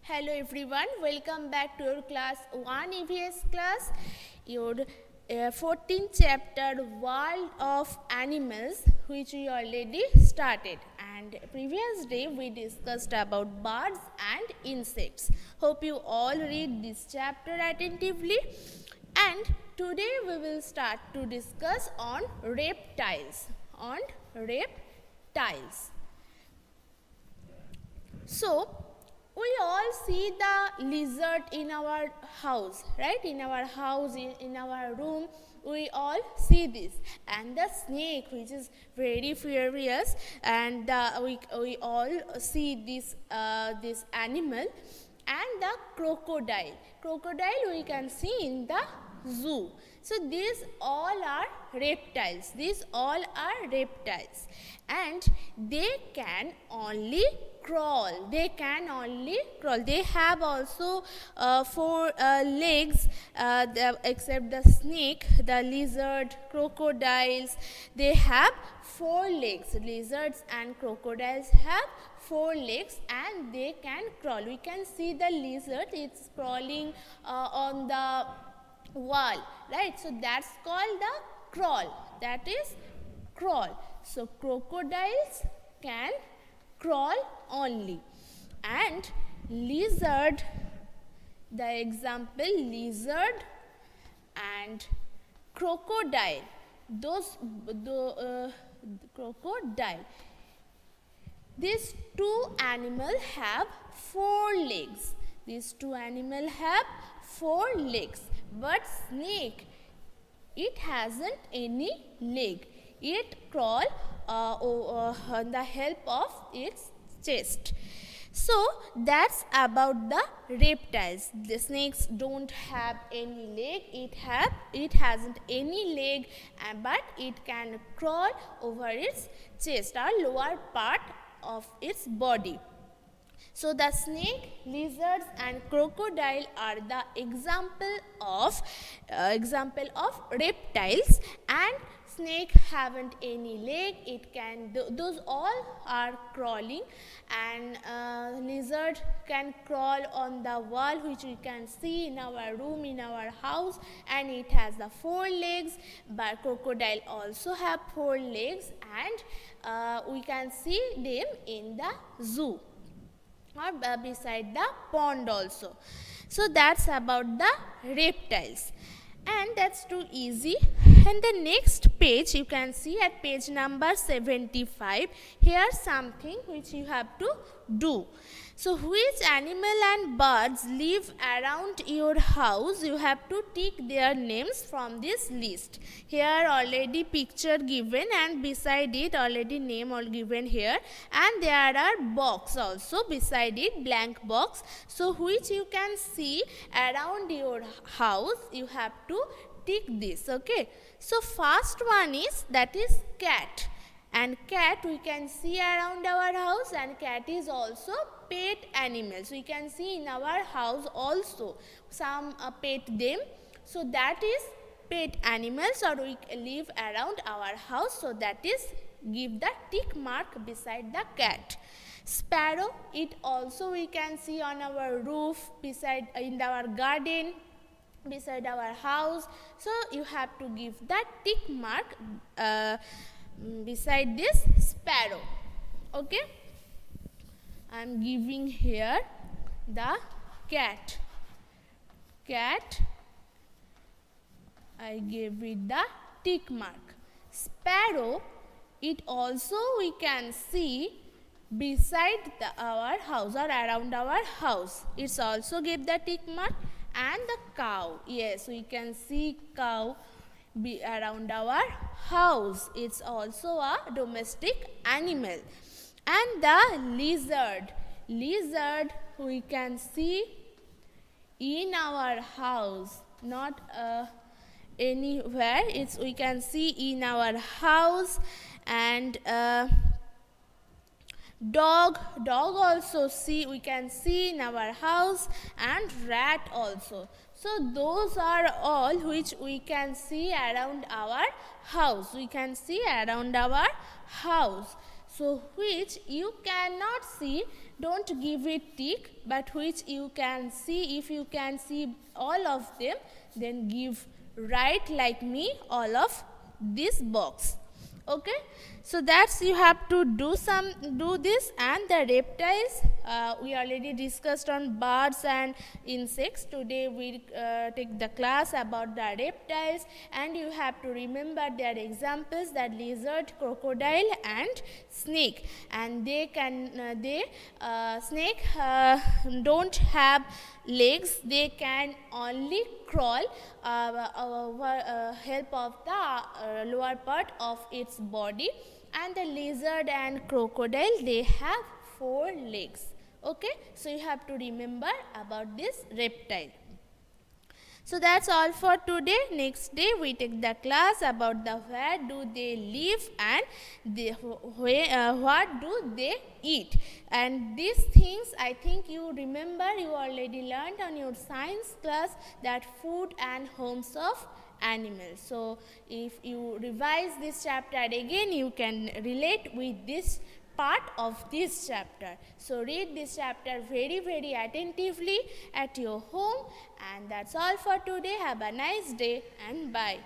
Hello everyone, welcome back to your class 1 EVS class, your 14th chapter World of Animals, which we already started, and previous day we discussed about birds and insects. Hope you all read this chapter attentively, and today we will start to discuss on reptiles. So, we all see the lizard in our house, right? In our house, in our room, we all see this. And the snake, which is very furious, and we all see this animal. And the crocodile. Crocodile we can see in the zoo. So these all are reptiles. And they can only crawl. They have also 4 legs, except the snake, the lizard, crocodiles. They have 4 legs. Lizards and crocodiles have 4 legs and they can crawl. We can see the lizard, it's crawling on the wall, right? So that's called the crawl. That is crawl. So crocodiles can crawl only, and lizard, the example lizard and crocodile, crocodile, these two animals have 4 legs. But snake, it hasn't any leg. It crawl on the help of its chest. So that's about the reptiles. The snakes don't have any leg. It hasn't any leg, but it can crawl over its chest or lower part of its body. So the snake, lizards and crocodile are the example of reptiles, and snake haven't any leg. It can those all are crawling, and lizard can crawl on the wall, which we can see in our room, in our house, and it has the 4 legs. But crocodile also have 4 legs, and we can see them in the zoo or beside the pond also. So that's about the reptiles, and that's too easy. And the next page, you can see at page number 75, here's something which you have to do. So which animal and birds live around your house? You have to tick their names from this list. Here already picture given, and beside it already name all given here, and there are box also beside it, blank box. So which you can see around your house, you have to tick this. Okay, so first one is, that is cat. And cat we can see around our house, and cat is also pet animals. We can see in our house also some pet them. So that is pet animals, or we live around our house. So that is, give the tick mark beside the cat. Sparrow, it also we can see on our roof, beside in our garden, beside our house. So you have to give that tick mark beside this sparrow. Okay, I am giving here the cat. I gave it the tick mark. Sparrow, it also we can see beside our house or around our house. It's also gave the tick mark. And the cow, yes, we can see cow be around our house. It's also a domestic animal. And the lizard we can see in our house, not anywhere. It's we can see in our house. And dog also we can see in our house, and rat also. So those are all which we can see around our house. So which you cannot see don't give it tick, but which you can see. If you can see all of them, then give write like me all of this box. Okay, so that's you have to do this. And the reptiles, we already discussed on birds and insects. Today we take the class about the reptiles, and you have to remember their examples, that lizard, crocodile and snake. And they can snake don't have legs, they can only crawl help of the lower part of its body. And the lizard and crocodile, they have 4 legs. Okay, so you have to remember about this reptile. So that's all for today. Next day we take the class about the where do they live and what do they eat. And these things I think you remember, you already learned on your science class, that food and homes of animals. So if you revise this chapter again, you can relate with this part of this chapter. So read this chapter very, very attentively at your home. And that's all for today. Have a nice day and bye.